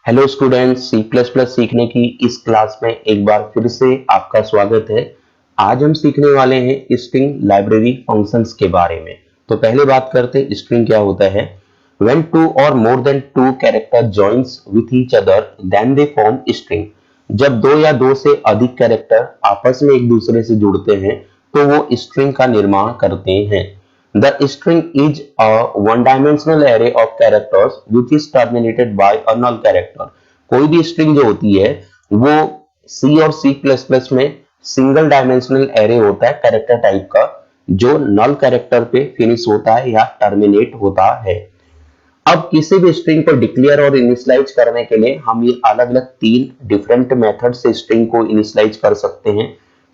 Hello students, C plus plus सीखने की इस क्लास में एक बार फिर से आपका स्वागत है। आज हम सीखने वाले हैं स्ट्रिंग लाइब्रेरी फंक्शंस के बारे में। तो पहले बात करते हैं स्ट्रिंग क्या होता है। When two or more than two character joins with each other, then they form string। जब दो या दो से अधिक कैरेक्टर आपस में एक दूसरे से जुड़ते हैं तो वो स्ट्रिंग का निर्माण करते हैं। The string is a one-dimensional array of characters which is terminated by a null character। कोई भी स्ट्रिंग जो होती है वो C और C++ में सिंगल डायमेंशनल एरे होता है कैरेक्टर टाइप का, जो नल कैरेक्टर पे फिनिश होता है या टर्मिनेट होता है। अब किसी भी स्ट्रिंग को डिक्लेयर और इनिशियलाइज करने के लिए हम ये अलग अलग तीन डिफरेंट मेथड से स्ट्रिंग को इनिशियलाइज कर सकते हैं।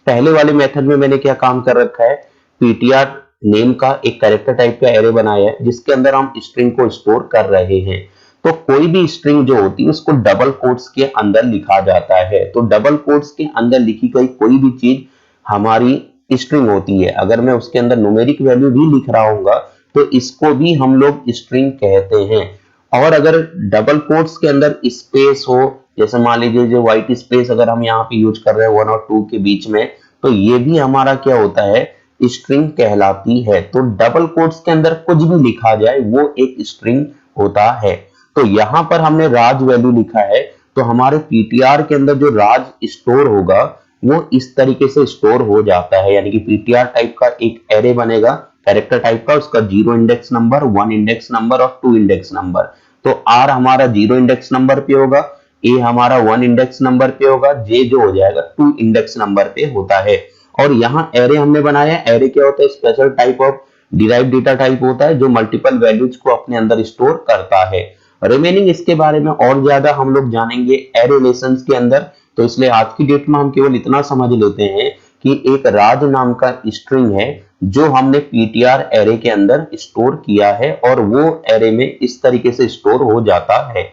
पहले वाले मेथड में मैंने क्या काम कर रखा है, ptr नेम का एक कैरेक्टर टाइप का एरे बनाया है जिसके अंदर हम स्ट्रिंग को स्टोर कर रहे हैं। तो कोई भी स्ट्रिंग जो होती है उसको डबल कोट्स के अंदर लिखा जाता है। तो डबल कोट्स के अंदर लिखी गई कोई भी चीज हमारी स्ट्रिंग होती है। अगर मैं उसके अंदर न्यूमेरिक वैल्यू भी लिख रहा हूँ तो इसको भी हम लोग स्ट्रिंग कहते हैं। और अगर डबल कोट्स के अंदर स्पेस हो, जैसे मान लीजिए जो व्हाइट स्पेस अगर हम यहाँ पे यूज कर रहे हैं 1 और 2 के बीच में, तो ये भी हमारा क्या होता है, स्ट्रिंग कहलाती है। तो डबल कोट्स के अंदर कुछ भी लिखा जाए वो एक स्ट्रिंग होता है। तो यहाँ पर हमने राज वैल्यू लिखा है, तो हमारे पीटीआर के अंदर जो राज स्टोर होगा वो इस तरीके से स्टोर हो जाता है। यानी कि पीटीआर टाइप का एक एरे बनेगा कैरेक्टर टाइप का, उसका 0 इंडेक्स नंबर, 1 इंडेक्स नंबर और 2 इंडेक्स नंबर। तो आर हमारा 0 इंडेक्स नंबर पे होगा, ए हमारा 1 इंडेक्स नंबर पे होगा, जे जो हो जाएगा 2 इंडेक्स नंबर पे होता है। और यहाँ एरे हमने बनाया, एरे क्या होता है, special type of derive data type होता है जो मल्टीपल वैल्यूज को अपने अंदर स्टोर करता है। रिमेनिंग इसके बारे में और ज्यादा हम लोग जानेंगे एरे लेसन्स के अंदर। तो इसलिए आज की डेट में हम केवल इतना समझ लेते हैं कि एक राज नाम का स्ट्रिंग है जो हमने ptr एरे के अंदर स्टोर किया है और वो एरे में इस तरीके से स्टोर हो जाता है।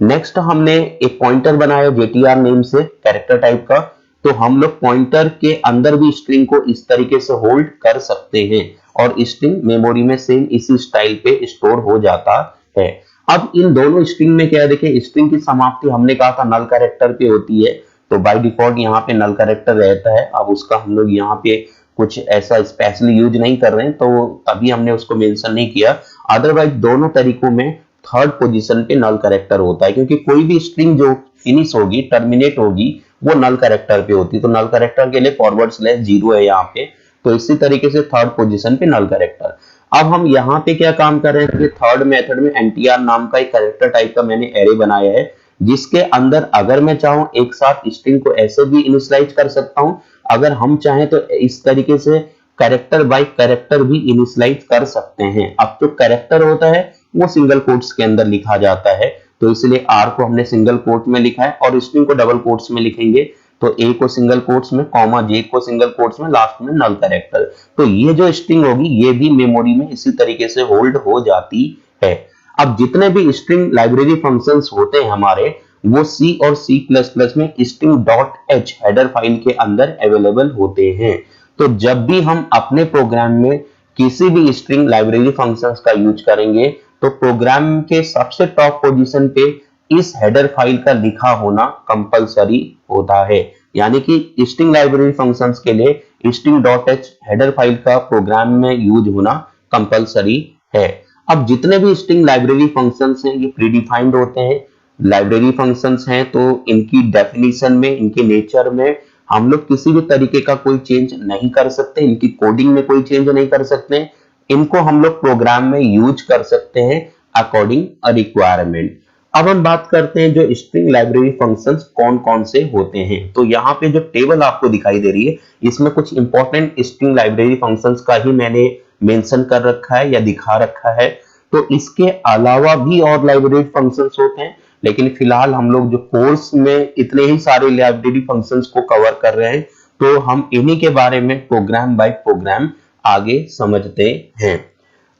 नेक्स्ट हमने एक पॉइंटर बनाया jtr नेम से कैरेक्टर टाइप का। तो हम लोग पॉइंटर के अंदर भी स्ट्रिंग को इस तरीके से होल्ड कर सकते हैं और स्ट्रिंग मेमोरी में सेम इसी स्टाइल पे स्टोर हो जाता है। अब इन दोनों स्ट्रिंग में क्या है, देखिए स्ट्रिंग की समाप्ति हमने कहा था नल कैरेक्टर पे होती है। तो बाय डिफॉल्ट यहाँ पे नल कैरेक्टर रहता है। अब उसका हम लोग यहाँ पे कुछ ऐसा स्पेशली यूज नहीं कर रहे हैं तो अभी हमने उसको मेंशन नहीं किया। अदरवाइज दोनों तरीकों में थर्ड पोजीशन पे नल कैरेक्टर होता है, क्योंकि कोई भी स्ट्रिंग जो फिनिश होगी, टर्मिनेट होगी, वो नल कैरेक्टर पे होती है। तो नल कैरेक्टर के लिए फॉरवर्ड स्लैश 0 है यहाँ पे। तो इसी तरीके से थर्ड पोजीशन पे नल कैरेक्टर। अब हम यहाँ पे क्या काम कर रहे हैं कि थर्ड मेथड में एनटीआर नाम का एक कैरेक्टर टाइप का मैंने एरे बनाया है जिसके अंदर अगर मैं चाहूं एक साथ स्ट्रिंग को ऐसे भी इनिशियलाइज कर सकता हूं, अगर हम चाहें तो इस तरीके से कैरेक्टर बाय कैरेक्टर भी इनिशियलाइज कर सकते हैं। अब जो कैरेक्टर होता है वो सिंगल कोट्स के अंदर लिखा जाता है, तो इसलिए आर को हमने सिंगल कोट में लिखा है और स्ट्रिंग को डबल कोट्स में लिखेंगे। तो ए को सिंगल कोट्स में, कॉमा जे को सिंगल कोट्स में, लास्ट में नल कैरेक्टर। तो ये जो स्ट्रिंग होगी ये भी मेमोरी में इसी तरीके से होल्ड हो जाती है। अब जितने भी स्ट्रिंग लाइब्रेरी फंक्शंस होते हैं हमारे, वो सी और C++ में string.h हेडर फाइल के अंदर अवेलेबल होते हैं। तो जब भी हम अपने प्रोग्राम में किसी भी स्ट्रिंग लाइब्रेरी फंक्शंस का यूज करेंगे तो प्रोग्राम के सबसे टॉप पोजीशन पे इस हेडर फाइल का लिखा होना कंपलसरी होता है। यानी कि स्ट्रिंग लाइब्रेरी फंक्शंस के लिए string.h हेडर फाइल का प्रोग्राम में यूज होना कंपलसरी है। अब जितने भी स्ट्रिंग लाइब्रेरी फंक्शंस हैं ये प्रीडिफाइंड होते हैं। लाइब्रेरी फंक्शंस हैं तो इनकी डेफिनेशन में, इनके नेचर में हम लोग किसी भी तरीके का कोई चेंज नहीं कर सकते, इनकी कोडिंग में कोई चेंज नहीं कर सकते। इनको हम लोग प्रोग्राम में यूज कर सकते हैं अकॉर्डिंग अ रिक्वायरमेंट। अब हम बात करते हैं जो स्ट्रिंग लाइब्रेरी फंक्शंस कौन कौन से होते हैं। तो यहाँ पे जो टेबल आपको दिखाई दे रही है इसमें कुछ इंपॉर्टेंट स्ट्रिंग लाइब्रेरी फंक्शंस का ही मैंने मेंशन कर रखा है या दिखा रखा है। तो इसके अलावा भी और लाइब्रेरी फंक्शंस होते हैं, लेकिन फिलहाल हम लोग जो कोर्स में इतने ही सारे लाइब्रेरी फंक्शंस को कवर कर रहे हैं तो हम इन्हीं के बारे में प्रोग्राम बाय प्रोग्राम आगे समझते हैं।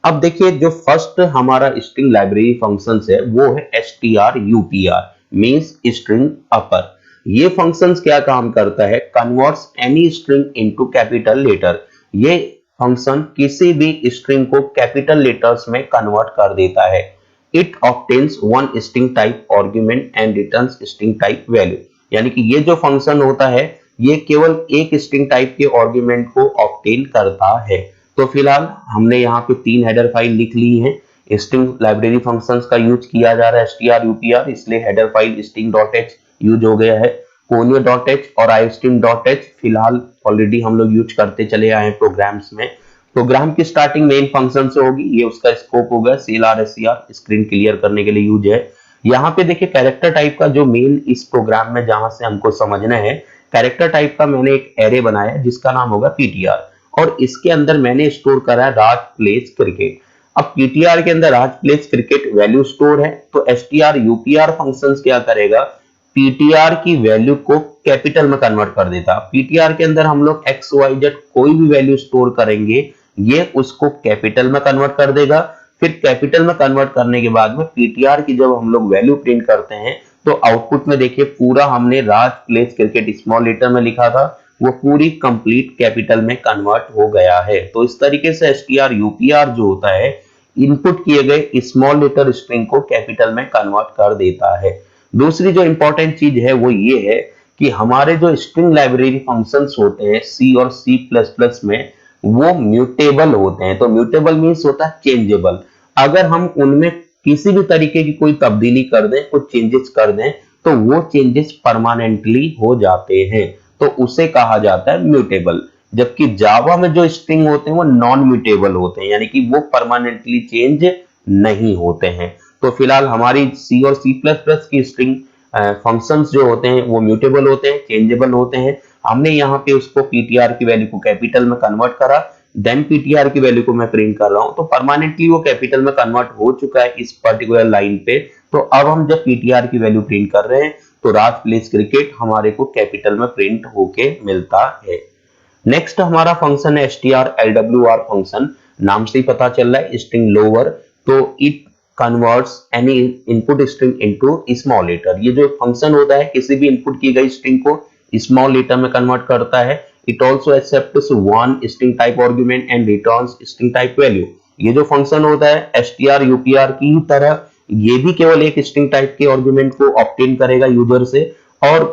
अब देखिए जो फर्स्ट हमारा स्ट्रिंग लाइब्रेरी फंक्शंस है वो है strupr, मींस स्ट्रिंग अपर। ये फंक्शंस क्या काम करता है, converts any string into capital letter. ये फंक्शन किसी भी स्ट्रिंग को कैपिटल लेटर्स में कन्वर्ट कर देता है। It obtains one string type argument and returns string type value. यानी कि ये जो फंक्शन होता है ये केवल एक स्ट्रिंग टाइप के आर्गुमेंट को ऑब्टेन करता है। तो फिलहाल हमने यहाँ पे 3 हेडर फाइल लिख ली है। स्ट्रिंग लाइब्रेरी फंक्शंस का यूज किया जा रहा है str upr, इसलिए हेडर फाइल string.h यूज हो गया है। conio.h और iostream.h फिलहाल ऑलरेडी हम लोग यूज करते चले आए हैं प्रोग्राम्स में। प्रोग्राम की स्टार्टिंग मेन फंक्शन से होगी, ये उसका स्कोप होगा। clr स्क्रीन क्लियर करने के लिए यूज है। यहाँ पे देखिए कैरेक्टर टाइप का जो मेन इस प्रोग्राम में जहां से हमको समझना है, कैरेक्टर टाइप का मैंने एक एरे बनाया जिसका नाम होगा ptr और इसके अंदर मैंने स्टोर करा है राज प्लेस क्रिकेट। अब ptr के अंदर राज प्लेस क्रिकेट वैल्यू स्टोर है, तो str upr फंक्शंस क्या करेगा, ptr की वैल्यू को कैपिटल में कन्वर्ट कर देता। ptr के अंदर हम लोग xyz कोई भी वैल्यू स्टोर करेंगे ये उसको कैपिटल में कन्वर्ट कर देगा। फिर कैपिटल में कन्वर्ट करने के बाद में ptr की जब हम लोग वैल्यू प्रिंट करते हैं तो आउटपुट में देखिए पूरा हमने राज प्लेस क्रिकेट स्मॉल लेटर में लिखा था वो पूरी कंप्लीट कैपिटल में कन्वर्ट हो गया है। तो इस तरीके से str upr जो होता है इनपुट किए गए स्मॉल लेटर स्ट्रिंग को कैपिटल में कन्वर्ट कर देता है। दूसरी जो इंपॉर्टेंट चीज है वो ये है कि हमारे जो स्ट्रिंग लाइब्रेरी फंक्शंस होते हैं सी और C++ में वो म्यूटेबल होते हैं। तो म्यूटेबल मीन्स होता है चेंजेबल। अगर हम उनमें किसी भी तरीके की कोई तब्दीली कर दें, कुछ चेंजेस कर दें, तो वो चेंजेस परमानेंटली हो जाते हैं, तो उसे कहा जाता है म्यूटेबल। जबकि जावा में जो स्ट्रिंग होते हैं वो नॉन म्यूटेबल होते हैं, यानी कि वो परमानेंटली चेंज नहीं होते हैं। तो फिलहाल हमारी सी और C++ की स्ट्रिंग फंक्शंस जो होते हैं वो म्यूटेबल होते हैं, चेंजेबल होते हैं। हमने यहाँ पे उसको ptr की वैल्यू को कैपिटल में कन्वर्ट करा, देन ptr की वैल्यू को मैं प्रिंट कर रहा हूं, तो परमानेंटली वो कैपिटल में कन्वर्ट हो चुका है इस पर्टिकुलर लाइन पे। तो अब हम जब ptr की वैल्यू प्रिंट कर रहे हैं तो राज प्लेस क्रिकेट हमारे को कैपिटल में प्रिंट होके मिलता है। नेक्स्ट हमारा फंक्शन है strlwr फंक्शन। नाम से ही पता चल रहा है स्ट्रिंग लोअर, तो it converts any input string into small letter. ये जो फंक्शन होता है किसी भी इनपुट की गई स्ट्रिंग को स्मॉल लेटर में कन्वर्ट करता है। It also accepts one string type argument and returns string type value. ये जो फंक्शन होता है str upr की तरह ये भी केवल एक स्ट्रिंग टाइप के आर्गुमेंट को ऑब्टेन करेगा यूजर से और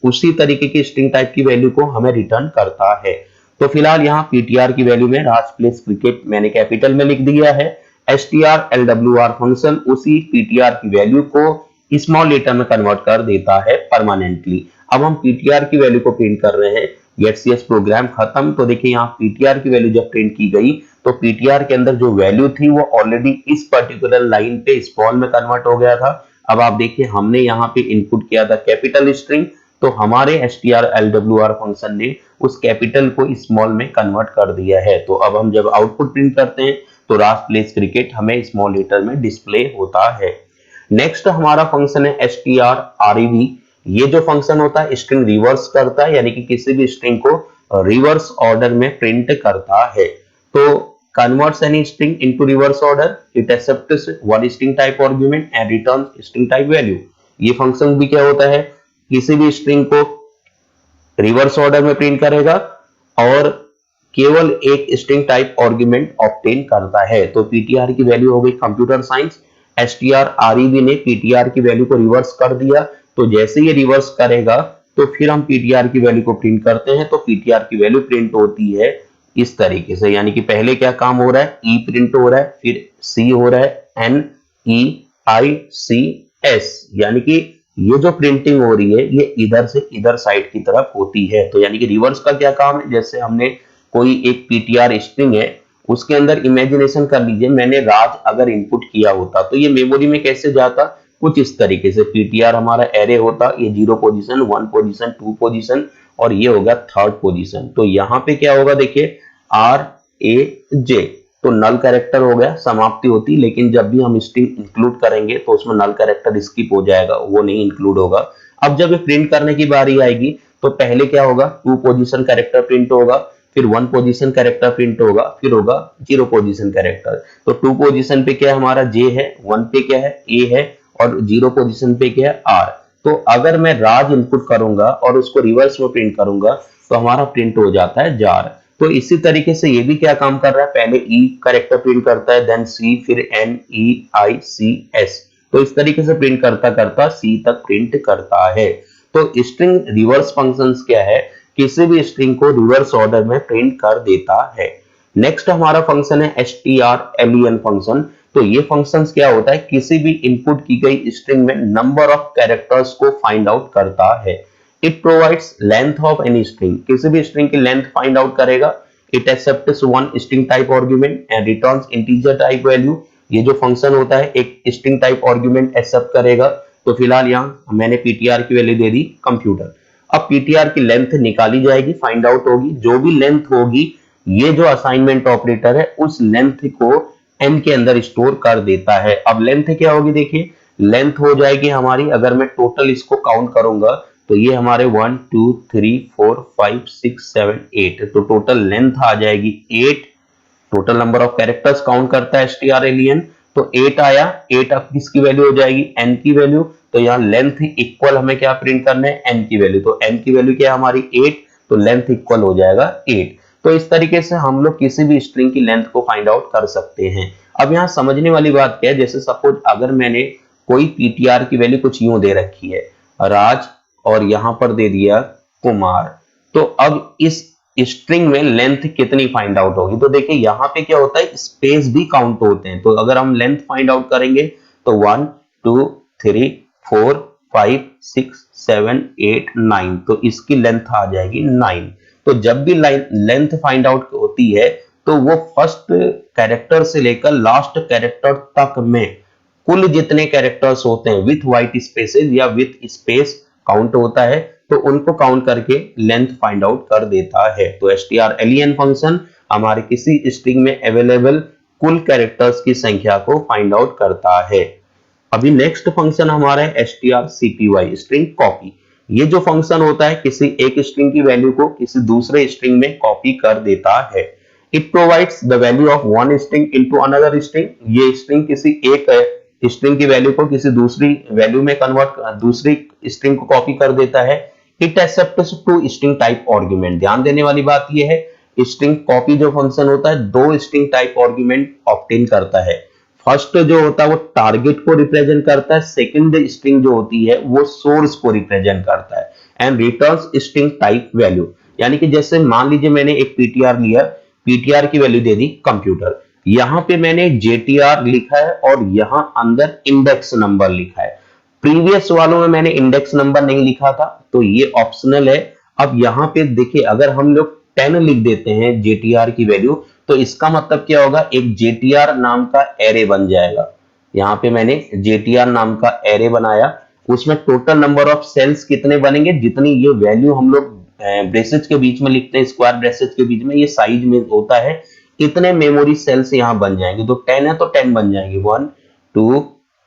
उसी तरीके की स्ट्रिंग टाइप की वैल्यू को हमें रिटर्न करता है। तो फिलहाल यहाँ ptr की वैल्यू में राज प्लेस क्रिकेट मैंने कैपिटल में लिख दिया है। strlwr फंक्शन उसी ptr की वैल्यू को स्मॉल लेटर में कन्वर्ट कर देता है परमानेंटली। अब हम ptr की वैल्यू को प्रिंट कर रहे हैं। getcs प्रोग्राम खत्म। तो देखिए यहाँ ptr की वैल्यू जब प्रिंट की गई तो ptr के अंदर जो वैल्यू थी वो ऑलरेडी इस पर्टिकुलर लाइन पे स्मॉल में कन्वर्ट हो गया था। अब आप देखिए हमने यहाँ पे इनपुट किया था कैपिटल स्ट्रिंग, तो हमारे strlwr फंक्शन ने उस कैपिटल को स्मॉल में कन्वर्ट कर दिया है। तो अब हम जब आउटपुट प्रिंट करते हैं तो राज प्लेस क्रिकेट हमें स्मॉल लेटर में डिस्प्ले होता है। नेक्स्ट हमारा फंक्शन है strrev। ये जो फंक्शन होता है स्ट्रिंग रिवर्स करता है, यानी कि किसी भी स्ट्रिंग को रिवर्स ऑर्डर में प्रिंट करता है। तो converts any string into reverse order, it accepts one string type argument and returns string type value। ये फंक्शन भी क्या होता है, किसी भी स्ट्रिंग को रिवर्स ऑर्डर में प्रिंट करेगा और केवल एक स्ट्रिंग टाइप आर्गुमेंट ऑब्टेन करता है। तो ptr की वैल्यू हो गई कंप्यूटर साइंस, strrev ने ptr की वैल्यू को रिवर्स कर दिया। तो जैसे ये रिवर्स करेगा तो फिर हम ptr की वैल्यू को प्रिंट करते हैं, तो ptr की वैल्यू प्रिंट होती है इस तरीके से। यानी कि पहले क्या काम हो रहा है, e प्रिंट हो रहा है, फिर c हो रहा है, NEICS, यानी कि ये जो प्रिंटिंग हो रही है ये इधर से इधर साइड की तरफ होती है। तो यानी कि रिवर्स का क्या काम है, जैसे हमने कोई एक ptr स्ट्रिंग है उसके अंदर इमेजिनेशन कर लीजिए मैंने राज अगर इनपुट किया होता तो ये मेमोरी में कैसे जाता, कुछ इस तरीके से। ptr हमारा एरे होता, ये 0 पोजीशन, 1 पोजीशन, 2 पोजीशन और ये होगा 3rd पोजीशन। तो यहाँ पे क्या होगा देखिए RAJ, तो नल कैरेक्टर हो गया, समाप्ति होती। लेकिन जब भी हम स्ट्रिंग इंक्लूड करेंगे तो उसमें नल कैरेक्टर स्किप हो जाएगा, वो नहीं इंक्लूड होगा। अब जब ये प्रिंट करने की बारी आएगी तो पहले क्या होगा, 2 पोजीशन कैरेक्टर प्रिंट होगा, फिर 1 पोजीशन कैरेक्टर प्रिंट होगा, फिर होगा 0 पोजीशन कैरेक्टर। तो 2 पोजीशन पे क्या है हमारा J है, 1 पे क्या है A है और 0 पोजीशन पे क्या है R। तो अगर मैं राज इनपुट करूंगा और उसको रिवर्स में प्रिंट करूंगा तो हमारा प्रिंट हो जाता है जार। तो इसी तरीके से ये भी क्या काम कर रहा है, पहले ई कैरेक्टर प्रिंट करता है, देन सी, फिर एन, ई, आई, सी, एस। तो इस तरीके से प्रिंट करता करता सी तक प्रिंट करता है। तो स्ट्रिंग रिवर्स फंक्शंस क्या है, किसी भी स्ट्रिंग को रिवर्स ऑर्डर में प्रिंट कर देता है। नेक्स्ट हमारा फंक्शन है strlen फंक्शन। तो ये फंक्शंस क्या होता है, किसी भी इनपुट की गई स्ट्रिंग में नंबर ऑफ कैरेक्टर्स को फाइंड आउट करता है। It provides length of any string, किसी भी स्ट्रिंग की लेंथ फाइंड आउट करेगा। It accepts one string type argument and returns integer type value. ये जो फंक्शन होता है एक स्ट्रिंग टाइप आर्गुमेंट एक्सेप्ट करेगा। तो फिलहाल यहाँ मैंने पीटीआर की वैल्यू दे दी कंप्यूटर। अब पीटीआर की लेंथ निकाली जाएगी, फाइंड आउट होगी। जो भी लेंथ होगी ये जो असाइनमेंट ऑपरेटर है उस लेंथ को एन के अंदर स्टोर कर देता है। अब लेंथ क्या होगी, देखिए लेंथ हो जाएगी हमारी, अगर मैं टोटल इसको काउंट करूंगा तो ये हमारे 1 2 3 4 5 6 7 8, तो टोटल लेंथ आ जाएगी 8। Total number of characters count करता है strlen, तो 8 आया। 8 अब किसकी वैल्यू हो जाएगी, n की वैल्यू। तो यहाँ लेंथ इक्वल हमें क्या प्रिंट करना है, n की वैल्यू। तो n की वैल्यू क्या है हमारी 8, तो लेंथ इक्वल हो जाएगा 8। तो इस तरीके से हम लोग किसी भी स्ट्रिंग की लेंथ को फाइंड आउट कर सकते हैं। अब यहाँ समझने वाली बात क्या है, जैसे सपोज अगर मैंने कोई पीटीआर की वैल्यू कुछ यूं दे रखी है, राज, और यहां पर दे दिया कुमार, तो अब इस स्ट्रिंग में लेंथ कितनी फाइंड आउट होगी। तो देखिए यहाँ पे क्या होता है, स्पेस भी काउंट होते हैं। तो अगर हम लेंथ फाइंड आउट करेंगे तो 1 2 3 4 5 6 7 8 9, तो इसकी लेंथ आ जाएगी 9। तो जब भी लेंथ फाइंड आउट होती है तो वो फर्स्ट कैरेक्टर से लेकर लास्ट कैरेक्टर तक में कुल जितने कैरेक्टर्स होते हैं विथ व्हाइट स्पेसेस या विथ स्पेस काउंट होता है, तो उनको काउंट करके लेंथ फाइंड आउट कर देता है। तो strlen फंक्शन हमारे किसी स्ट्रिंग में अवेलेबल कुल कैरेक्टर्स की संख्या को फाइंड आउट करता है। अभी नेक्स्ट फंक्शन हमारा है strcpy, स्ट्रिंग कॉपी। ये जो फंक्शन होता है किसी एक स्ट्रिंग की वैल्यू को किसी दूसरे स्ट्रिंग में कॉपी कर देता है। It provides the value of one string into another string. ये स्ट्रिंग किसी एक स्ट्रिंग की वैल्यू को किसी दूसरी वैल्यू में कन्वर्ट, दूसरी स्ट्रिंग को कॉपी कर देता है। It accepts two string type argument. ध्यान देने वाली बात यह है, स्ट्रिंग कॉपी जो फंक्शन होता है दो स्ट्रिंग टाइप आर्गुमेंट ऑब्टेन करता है। फर्स्ट जो होता है वो टारगेट को रिप्रेजेंट करता है, सेकंड स्ट्रिंग जो होती है वो सोर्स को रिप्रेजेंट करता है, and returns string type value. यानी कि जैसे मान लीजिए मैंने एक पीटीआर लिया, पीटीआर की वैल्यू दे दी कंप्यूटर, यहां पे मैंने जेटीआर लिखा है और यहां अंदर इंडेक्स नंबर लिखा है। प्रीवियस वालों में मैंने इंडेक्स नंबर नहीं लिखा था तो ये ऑप्शनल है। अब यहां पे देखिए अगर हम लोग 10 लिख देते हैं जेटीआर की वैल्यू, तो इसका मतलब क्या होगा, एक जेटीआर नाम का एरे बन जाएगा। यहां पे मैंने जेटीआर नाम का एरे बनाया, उसमें टोटल नंबर ऑफ सेल्स कितने बनेंगे, जितनी ये वैल्यू हम लोग ब्रेसेस के बीच में लिखते हैं, स्क्वायर ब्रेसेस के बीच में ये साइज में होता है, इतने मेमोरी सेल्स यहां बन जाएंगे। तो 10 है तो 10 बन जाएंगे, 1 2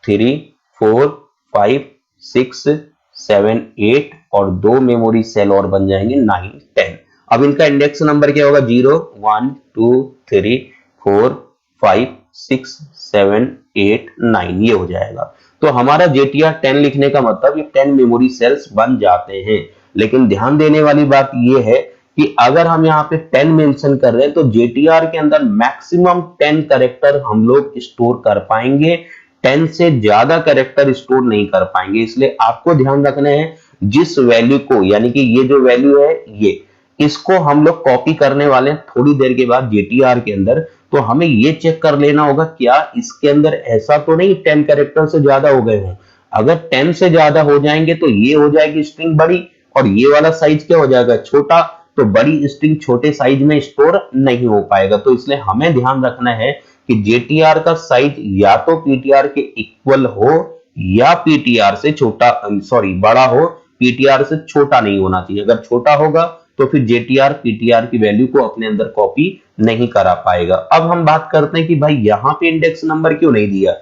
3 4 5 6 7 8, और दो मेमोरी सेल और बन जाएंगे 9 10। अब इनका इंडेक्स नंबर क्या होगा, 0 1 2 3 4 5 6 7 8 9, ये हो जाएगा। तो हमारा जेटीआर 10 लिखने का मतलब ये 10 मेमोरी सेल्स बन जाते हैं। लेकिन ध्यान देने वाली बात ये है कि अगर हम यहाँ पे 10 मेंशन कर रहे हैं तो जेटीआर के अंदर मैक्सिमम 10 कैरेक्टर हम लोग स्टोर कर पाएंगे, 10 से ज्यादा कैरेक्टर स्टोर नहीं कर पाएंगे। इसलिए आपको ध्यान रखना है जिस वैल्यू को, यानी कि ये जो वैल्यू है ये, इसको हम लोग कॉपी करने वाले हैं थोड़ी देर के बाद जेटीआर के अंदर, तो हमें ये चेक कर लेना होगा क्या इसके अंदर ऐसा तो नहीं 10 कैरेक्टर से ज्यादा हो गए हों। अगर 10 से ज्यादा हो जाएंगे तो ये हो जाएगी स्ट्रिंग बड़ी और ये वाला साइज क्या हो जाएगा, छोटा। तो बड़ी स्ट्रिंग छोटे साइज में स्टोर नहीं हो पाएगा। तो इसलिए हमें ध्यान रखना है कि जेटीआर का साइज या तो पीटीआर के इक्वल हो या पीटीआर से छोटा, सॉरी बड़ा हो, पीटीआर से छोटा नहीं होना चाहिए। अगर छोटा होगा तो फिर जेटीआर पीटीआर की वैल्यू को अपने अंदर कॉपी नहीं करा पाएगा। अब हम बात करते हैं कि भाई यहां पे इंडेक्स नंबर क्यों नहीं दिया,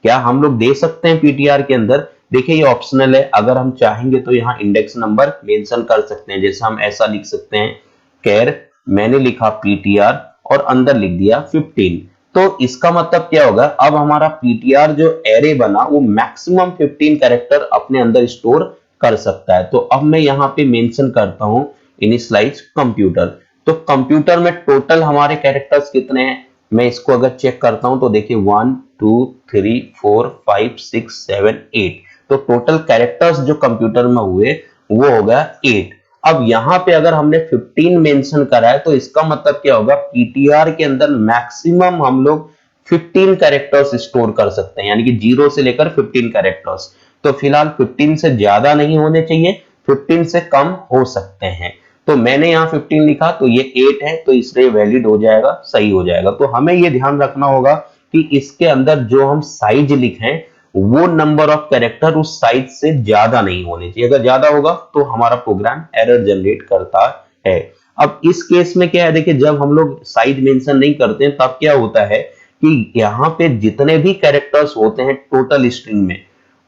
क्या हम लोग दे सकते हैं पीटीआर के अंदर। देखिए ये ऑप्शनल है, अगर हम चाहेंगे तो यहाँ इंडेक्स नंबर मेंशन कर सकते हैं। जैसे हम ऐसा लिख सकते हैं, कैर मैंने लिखा पीटीआर और अंदर लिख दिया 15। तो इसका मतलब क्या होगा, अब हमारा पीटीआर जो एरे बना वो मैक्सिमम 15 कैरेक्टर अपने अंदर स्टोर कर सकता है। तो अब मैं यहाँ पे मेंशन करता हूं इनिशियलाइज कंप्यूटर। तो कंप्यूटर में टोटल हमारे कैरेक्टर्स कितने हैं, मैं इसको अगर चेक करता हूं तो देखिए 1 2 3 4 5 6 7 8, तो टोटल कैरेक्टर्स जो कंप्यूटर में हुए वो हो गया 8। अब यहां पे अगर हमने 15 मेंशन करा है तो इसका मतलब क्या होगा, पीटीआर के अंदर मैक्सिमम हम लोग 15 कैरेक्टर्स स्टोर कर सकते हैं, यानी कि 0 से लेकर 15 कैरेक्टर्स। तो फिलहाल 15 से ज्यादा नहीं होने चाहिए, 15 से कम हो सकते हैं। तो मैंने यहाँ 15 लिखा तो ये 8 है, तो इसलिए वैलिड हो जाएगा, सही हो जाएगा। तो हमें ये ध्यान रखना होगा कि इसके अंदर जो हम साइज लिखें वो नंबर ऑफ कैरेक्टर उस साइज से ज्यादा नहीं होने चाहिए। अगर ज्यादा होगा तो हमारा प्रोग्राम एरर जनरेट करता है। अब इस केस में क्या है, देखिए जब हम लोग साइज मेंशन नहीं करते हैं तब क्या होता है कि यहाँ पे जितने भी कैरेक्टर्स होते हैं टोटल स्ट्रिंग में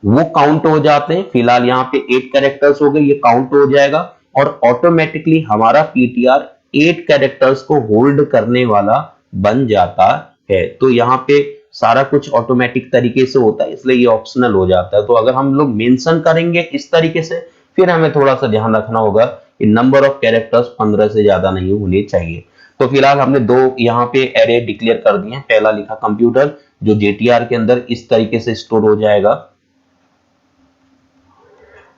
वो काउंट हो जाते हैं। फिलहाल यहाँ पे 8 कैरेक्टर्स हो गए, ये काउंट हो जाएगा और ऑटोमेटिकली हमारा पीटीआर 8 कैरेक्टर्स को होल्ड करने वाला बन जाता है। तो यहाँ पे सारा कुछ ऑटोमेटिक तरीके से होता है, इसलिए ये ऑप्शनल हो जाता है। तो अगर हम लोग मेंशन करेंगे इस तरीके से, फिर हमें थोड़ा सा ध्यान रखना होगा कि नंबर ऑफ कैरेक्टर्स 15 से ज्यादा नहीं होने चाहिए। तो फिलहाल हमने दो यहाँ पे एरे डिक्लेयर कर दिए। पहला लिखा कंप्यूटर, जो जेटीआर के अंदर इस तरीके से स्टोर हो जाएगा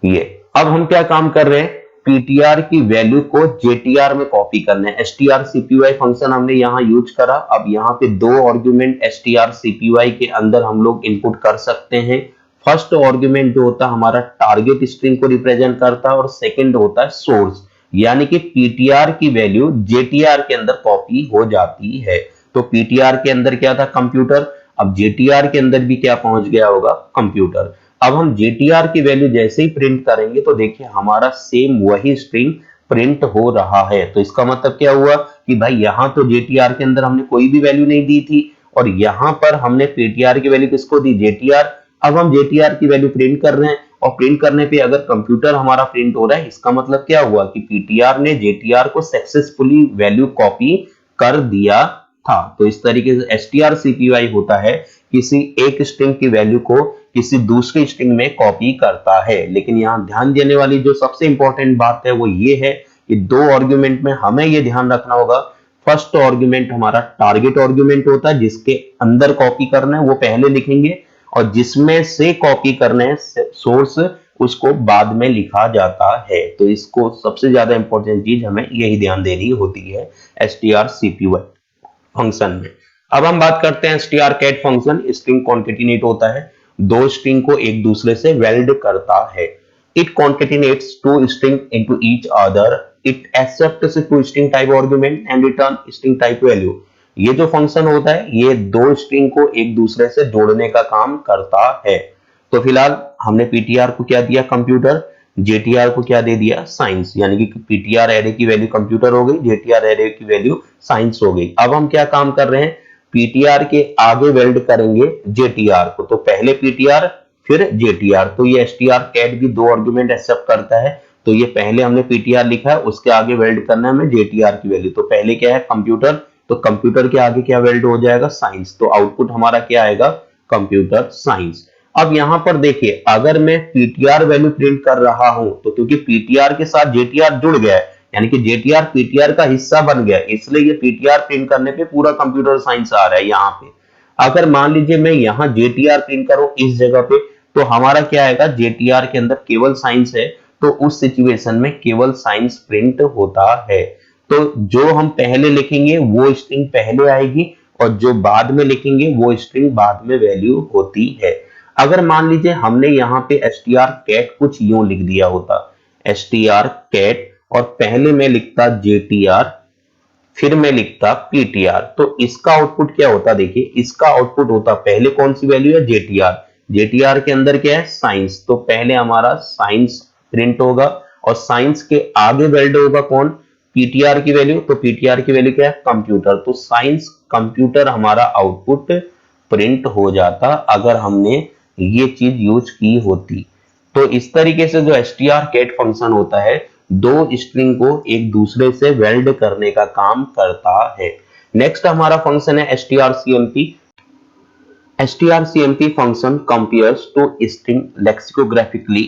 ये। अब हम क्या काम कर रहे हैं, पीटीआर की वैल्यू को जेटीआर में कॉपी करना है। strcpy फंक्शन हमने यहां यूज करा। अब यहां पे दो आर्गुमेंट strcpy के अंदर हम लोग इनपुट कर सकते हैं। फर्स्ट आर्गुमेंट जो होता है हमारा टारगेट स्ट्रिंग को रिप्रेजेंट करता है और सेकंड होता है सोर्स, यानी कि पीटीआर की वैल्यू जेटीआर के अंदर कॉपी हो जाती है। तो पीटीआर के अंदर क्या था, कंप्यूटर। अब जेटीआर के अंदर भी क्या पहुंच गया होगा, कंप्यूटर। अब हम जेटीआर की वैल्यू जैसे ही प्रिंट करेंगे तो देखिए हमारा सेम वही स्ट्रिंग प्रिंट हो रहा है। तो इसका मतलब क्या हुआ कि भाई यहां तो जेटीआर के अंदर हमने कोई भी वैल्यू नहीं दी थी और यहां पर हमने पीटीआर की वैल्यू किसको दी, जेटीआर। अब हम जेटीआर की वैल्यू प्रिंट कर रहे हैं और प्रिंट करने पे अगर कंप्यूटर हमारा प्रिंट हो रहा है, इसका मतलब क्या हुआ कि पीटीआर ने जेटीआर को सक्सेसफुली वैल्यू कॉपी कर दिया था। तो इस तरीके से strcpy होता है किसी एक स्ट्रिंग की वैल्यू को किसी दूसरी स्ट्रिंग में कॉपी करता है। लेकिन यहां ध्यान देने वाली जो सबसे इंपॉर्टेंट बात है वो ये है कि दो आर्गुमेंट में हमें ये ध्यान रखना होगा, फर्स्ट आर्गुमेंट हमारा टारगेट आर्गुमेंट होता है, जिसके अंदर कॉपी करना है वो पहले लिखेंगे और जिसमें से कॉपी करना है सोर्स उसको बाद में लिखा जाता है। तो इसको सबसे ज्यादा इंपॉर्टेंट चीज हमें यही ध्यान देनी होती है strcpy फंक्शन में। अब हम बात करते हैं strcat फंक्शन। स्ट्रिंग कॉन्केटिनेट होता है, दो स्ट्रिंग को एक दूसरे से वेल्ड करता है। It concatenates two string into each other, it accepts two string type argument and return string type value. ये जो फंक्शन होता है ये दो स्ट्रिंग को एक दूसरे से जोड़ने का काम करता है। तो फिलहाल हमने पीटीआर को क्या दिया, कंप्यूटर। जेटीआर को क्या दे दिया, साइंस। यानी कि पीटीआर एरे की वैल्यू कंप्यूटर हो गई, जेटीआर एरे की वैल्यू साइंस हो गई। अब हम क्या काम कर रहे हैं, पीटीआर के आगे वेल्ड करेंगे जेटीआर को। तो पहले पीटीआर फिर जेटीआर। तो ये strcat भी दो आर्गुमेंट एक्सेप्ट करता है। तो ये पहले हमने पीटीआर लिखा है, उसके आगे वेल्ड करना है हमें जेटीआर की वैल्यू। तो पहले क्या है, कंप्यूटर। तो कंप्यूटर के आगे क्या वेल्ड हो जाएगा, साइंस। तो आउटपुट हमारा क्या आएगा, कंप्यूटर साइंस। अब यहां पर देखिए अगर मैं पीटीआर वैल्यू प्रिंट कर रहा हूं तो क्योंकि पीटीआर के साथ जेटीआर जुड़ गया है, यानी कि जेटीआर पीटीआर का हिस्सा बन गया, इसलिए ये पीटीआर प्रिंट करने पे पूरा कंप्यूटर साइंस आ रहा है यहाँ पे। अगर मान लीजिए मैं यहाँ जेटीआर प्रिंट करूं इस जगह पे, तो हमारा क्या आएगा, जेटीआर के अंदर केवल साइंस है, तो उस सिचुएशन में केवल साइंस प्रिंट होता है। तो जो हम पहले लिखेंगे वो स्ट्रिंग पहले आएगी और जो बाद में लिखेंगे वो स्ट्रिंग बाद में वैल्यू होती है। अगर मान लीजिए हमने यहाँ पे strcat कुछ यूं लिख दिया होता, strcat और पहले मैं लिखता जेटीआर फिर मैं लिखता पीटीआर, तो इसका आउटपुट क्या होता, देखिए इसका आउटपुट होता, पहले कौन सी वैल्यू है, जेटीआर। जेटीआर के अंदर क्या है, साइंस। तो पहले हमारा साइंस प्रिंट होगा और साइंस के आगे वेल्ड होगा कौन, पीटीआर की वैल्यू। तो पीटीआर की वैल्यू क्या है, कंप्यूटर। तो साइंस कंप्यूटर हमारा आउटपुट प्रिंट हो जाता अगर हमने ये चीज यूज की होती। तो इस तरीके से जो strcat फंक्शन होता है दो स्ट्रिंग को एक दूसरे से वेल्ड करने का काम करता है। नेक्स्ट हमारा फंक्शन है strcmp। strcmp function compares two string lexicographically,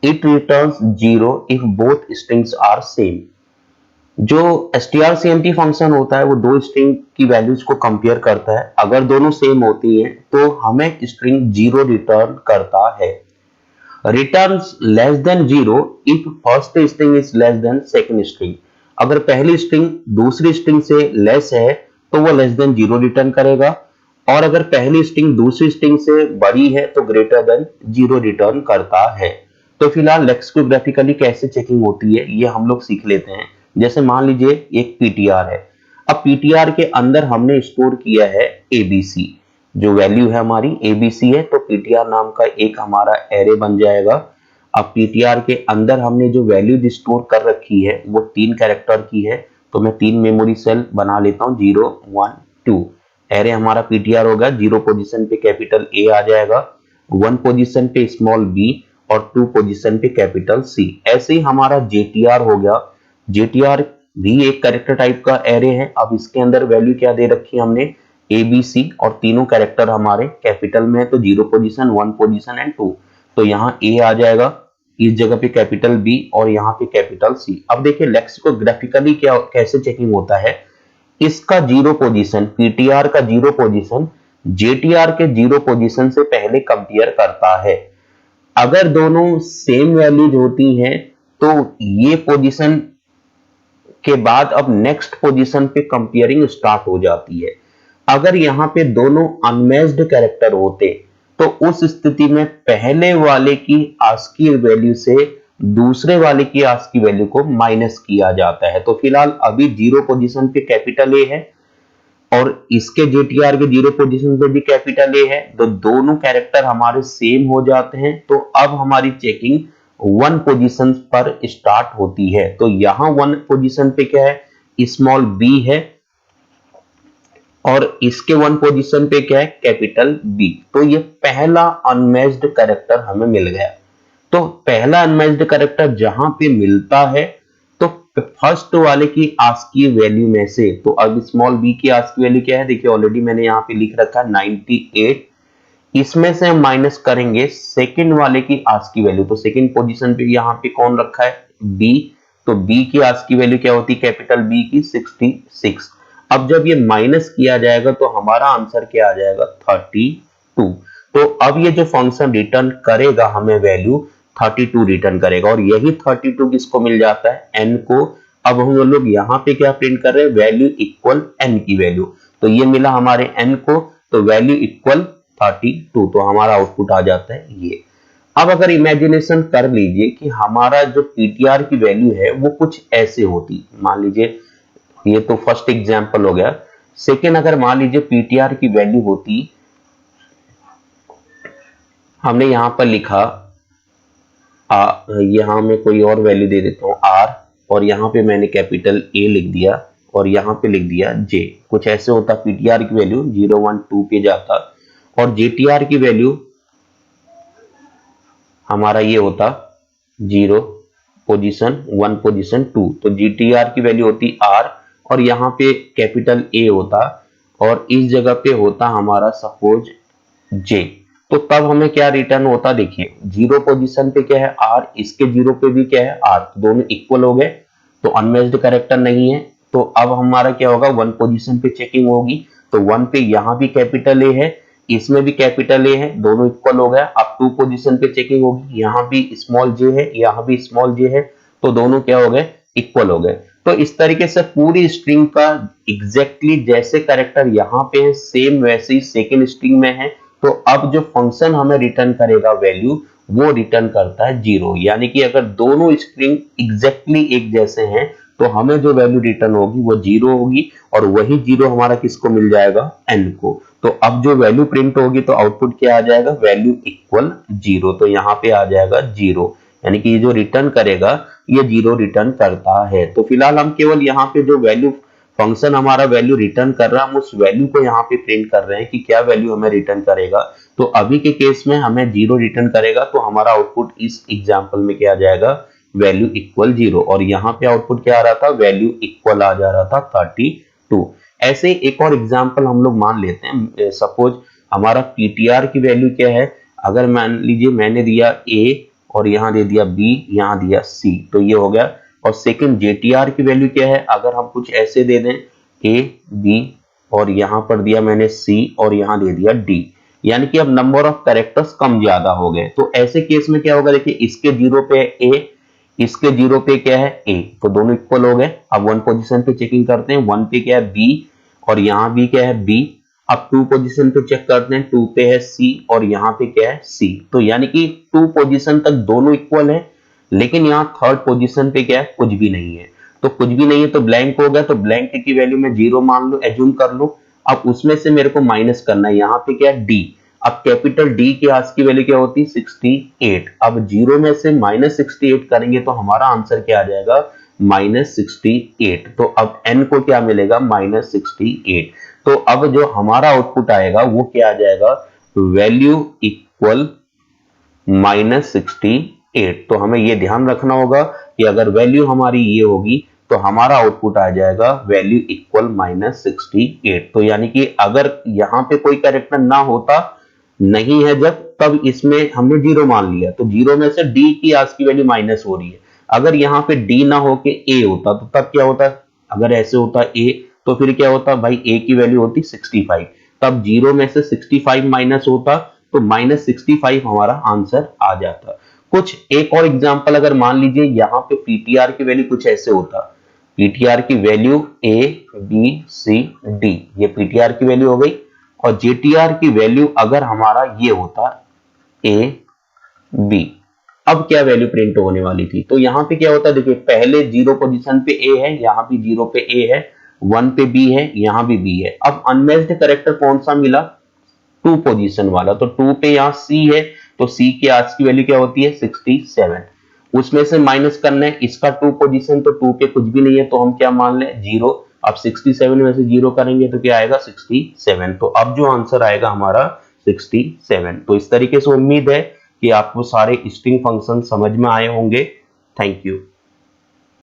it returns 0 if both strings are same। जो strcmp फंक्शन होता है वो दो स्ट्रिंग की वैल्यूज को कंपेयर करता है। अगर दोनों सेम होती हैं तो हमें स्ट्रिंग जीरो रिटर्न करता है। Returns less than zero if first string is less than second string. अगर पहली स्ट्रिंग दूसरी स्ट्रिंग से लेस है तो वो लेस देन जीरो रिटर्न करेगा, और अगर पहली स्ट्रिंग दूसरी स्ट्रिंग से बड़ी है तो ग्रेटर देन जीरो रिटर्न करता है। तो फिलहाल लेक्सिकोग्राफिकली कैसे चेकिंग होती है ये हम लोग सीख लेते हैं। जैसे मान लीजिए एक पीटीआर है। अब पीटीआर के अंदर हमने स्टोर किया है एबीसी, जो वैल्यू है हमारी एबीसी है, तो पीटीआर नाम का एक हमारा एरे बन जाएगा। अब पीटीआर के अंदर हमने जो वैल्यू स्टोर कर रखी है वो 3 कैरेक्टर की है, तो मैं 3 मेमोरी सेल बना लेता हूं, 0 1 2। एरे हमारा पीटीआर होगा, 0 पोजीशन पे कैपिटल ए आ जाएगा, 1 पोजीशन पे स्मॉल बी और 2 पोजीशन पे कैपिटल सी। ऐसे ही हमारा जेटीआर हो गया। जेटीआर भी एक कैरेक्टर टाइप का एरे है। अब इसके अंदर वैल्यू क्या दे रखी है हमने, ए बी सी, और तीनों कैरेक्टर हमारे कैपिटल में है, तो 0 पोजीशन 1 पोजीशन एंड 2। तो यहाँ ए आ जाएगा, इस जगह पे कैपिटल बी और यहाँ पे कैपिटल सी। अब देखिए लेक्सिकोग्राफिकली क्या कैसे चेकिंग होता है। इसका 0 पोजीशन, पीटीआर का 0 पोजीशन जेटीआर के 0 पोजीशन से पहले कंपेयर करता है। अगर दोनों सेम वैल्यूज होती हैं तो ये पोजीशन के बाद अब नेक्स्ट पोजीशन पे कंपेयरिंग स्टार्ट हो जाती है। अगर यहाँ पे दोनों अनमैच्ड कैरेक्टर होते तो उस स्थिति में पहले वाले की आस्की वैल्यू से दूसरे वाले की आस्की वैल्यू को माइनस किया जाता है। तो फिलहाल अभी 0 पोजीशन पे कैपिटल ए है और इसके जेटीआर के 0 पोजीशन पे भी कैपिटल ए है, तो दोनों कैरेक्टर हमारे सेम हो जाते हैं। तो अब हमारी चेकिंग 1 पोजीशन पर स्टार्ट होती है। तो यहां 1 पोजीशन पे क्या है, स्मॉल बी है, और इसके 1 पोजीशन पे क्या है, कैपिटल बी। तो ये पहला अनमैच्ड कैरेक्टर हमें मिल गया। तो पहला अनमैच्ड कैरेक्टर जहां पे मिलता है तो फर्स्ट वाले की आस्की वैल्यू में से, तो अब स्मॉल बी की आस्की वैल्यू क्या है, देखिए ऑलरेडी मैंने यहाँ पे लिख रखा है 98। इसमें से हम माइनस करेंगे सेकंड वाले की आस्की वैल्यू, तो सेकंड पोजीशन पे यहाँ पे कौन रखा है, बी। तो बी की आस्की वैल्यू क्या होती है, कैपिटल बी की 66। अब जब ये माइनस किया जाएगा तो हमारा आंसर क्या आ जाएगा, 32। तो अब ये जो फंक्शन रिटर्न करेगा हमें वैल्यू 32 रिटर्न करेगा, और यही 32 किसको मिल जाता है, एन को। अब हम लोग यहाँ पे क्या प्रिंट कर रहे हैं, वैल्यू इक्वल एन की वैल्यू। तो ये मिला हमारे एन को, तो वैल्यू इक्वल 32, तो हमारा आउटपुट आ जाता है ये। अब अगर इमेजिनेशन कर लीजिए कि हमारा जो पीटीआर की वैल्यू है वो कुछ ऐसे होती, मान लीजिए ये तो फर्स्ट एग्जांपल हो गया। सेकेंड, अगर मान लीजिए पीटीआर की वैल्यू होती, हमने यहां पर लिखा यहां मैं कोई और वैल्यू दे देता हूं आर, और यहां पे मैंने कैपिटल ए लिख दिया और यहां पे लिख दिया जे। कुछ ऐसे होता, पीटीआर की वैल्यू 0 1 2 पे जाता, और जेटीआर की वैल्यू हमारा ये होता 0 पोजीशन 1 पोजीशन 2। तो जीटीआर की वैल्यू होती आर और यहाँ पे कैपिटल ए होता, और इस जगह पे होता हमारा सपोज जे। तो तब हमें क्या रिटर्न होता, देखिए 0 पोजीशन पे क्या है आर, इसके 0 पे भी क्या है आर, दोनों इक्वल हो गए, तो अनमैच्ड कैरेक्टर नहीं है। तो अब हमारा क्या होगा, 1 पोजीशन पे चेकिंग होगी, तो 1 पे यहाँ भी कैपिटल ए है, इसमें भी कैपिटल ए है, दोनों इक्वल हो गया। अब 2 पोजीशन पे चेकिंग होगी, यहाँ भी स्मॉल जे है, यहाँ भी स्मॉल जे है, तो दोनों क्या हो गए, इक्वल हो गए। तो इस तरीके से पूरी स्ट्रिंग का एग्जैक्टली जैसे कैरेक्टर यहाँ पे है सेम वैसे ही सेकेंड स्ट्रिंग में है। तो अब जो फंक्शन हमें रिटर्न करेगा वैल्यू, वो रिटर्न करता है 0। यानी कि अगर दोनों स्ट्रिंग एग्जैक्टली एक जैसे हैं तो हमें जो वैल्यू रिटर्न होगी वो 0 होगी, और वही 0 हमारा किसको मिल जाएगा, n को। तो अब जो वैल्यू प्रिंट होगी तो आउटपुट क्या आ जाएगा, वैल्यू इक्वल 0। तो यहाँ पे आ जाएगा 0, यानी कि ये जो रिटर्न करेगा ये 0 रिटर्न करता है। तो फिलहाल हम केवल यहाँ पे जो वैल्यू फंक्शन हमारा वैल्यू रिटर्न कर रहा है, हम उस वैल्यू को यहाँ पे प्रिंट कर रहे हैं कि क्या वैल्यू हमें रिटर्न करेगा। तो अभी के केस में हमें 0 रिटर्न करेगा, तो हमारा आउटपुट इस एग्जांपल में क्या आ जाएगा, वैल्यू इक्वल 0, और यहाँ पे आउटपुट क्या आ रहा था, वैल्यू इक्वल आ जा रहा था 32। ऐसे एक और एग्जांपल हम लोग मान लेते हैं। सपोज हमारा पीटीआर की वैल्यू क्या है, अगर मान लीजिए मैंने दिया ए और यहाँ दे दिया बी, यहाँ दिया सी, तो ये हो गया और सेकंड जेटीआर की वैल्यू क्या है, अगर हम कुछ ऐसे दे दें ए बी और यहां पर दिया मैंने सी और यहां दे दिया डी, यानी कि अब नंबर ऑफ कैरेक्टर्स कम ज्यादा हो गए, तो ऐसे केस में क्या होगा, देखिए इसके 0 पे है ए, इसके 0 पे क्या है ए, तो दोनों इक्वल हो गए। अब 1 पोजीशन पे चेकिंग करते हैं, 1 पे क्या है बी और यहां भी क्या है बी। अब 2 पोजीशन पे चेक करते हैं, 2 पे है सी और यहां पे क्या है सी, तो यानी कि 2 पोजीशन तक दोनों इक्वल है, लेकिन यहाँ थर्ड पोजीशन पे क्या है, कुछ भी नहीं है। तो कुछ भी नहीं है तो ब्लैंक हो गया, तो ब्लैंक की वैल्यू में 0 मान लो, एज्यूम कर लो। अब उसमें से मेरे को माइनस करना है, यहाँ पे क्या है डी। अब कैपिटल डी के आज की वैल्यू क्या होती है 68। अब 0 में से -68 करेंगे तो हमारा आंसर क्या आ जाएगा, -68। तो अब n को क्या मिलेगा, -68। तो अब जो हमारा आउटपुट आएगा वो क्या आ जाएगा, वैल्यू इक्वल -68। तो हमें ये ध्यान रखना होगा कि अगर वैल्यू हमारी ये होगी तो हमारा आउटपुट आ जाएगा वैल्यू इक्वल -68। तो यानी कि अगर यहां पे कोई कैरेक्टर ना होता, नहीं है जब, तब इसमें हमने 0 मान लिया, तो 0 में से डी की आज की वैल्यू माइनस हो रही है। अगर यहाँ पे डी ना होके ए होता तो तब क्या होता, अगर ऐसे होता ए तो फिर क्या होता भाई, ए की वैल्यू होती 65, तब 0 में से 65 माइनस होता तो -65 हमारा आंसर आ जाता। कुछ एक और एग्जांपल अगर मान लीजिए यहाँ पे पीटीआर की वैल्यू कुछ ऐसे होता, पीटीआर की value A B C D, ये पीटीआर की वैल्यू हो गई। और जेटीआर की वैल्यू अगर हमारा ये होता ए बी, अब क्या वैल्यू प्रिंट होने वाली थी, तो यहां पे क्या होता है, देखिए पहले 0 पोजीशन पे ए है, यहां भी 0 पे ए है, 1 पे बी है, यहां भी बी है। अब अनमैच्ड कैरेक्टर कौन सा मिला, 2 पोजीशन वाला, तो 2 पे यहां सी है, तो सी की आज की वैल्यू क्या होती है 67। उसमें से माइनस करना है इसका 2 पोजीशन, तो 2 पे कुछ भी नहीं है तो हम क्या मान लें 0। अब 67 में से 0 करेंगे तो क्या आएगा 67। तो अब जो आंसर आएगा हमारा 67। तो इस तरीके से उम्मीद है कि आपको सारे स्ट्रिंग फंक्शन समझ में आए होंगे। Thank you.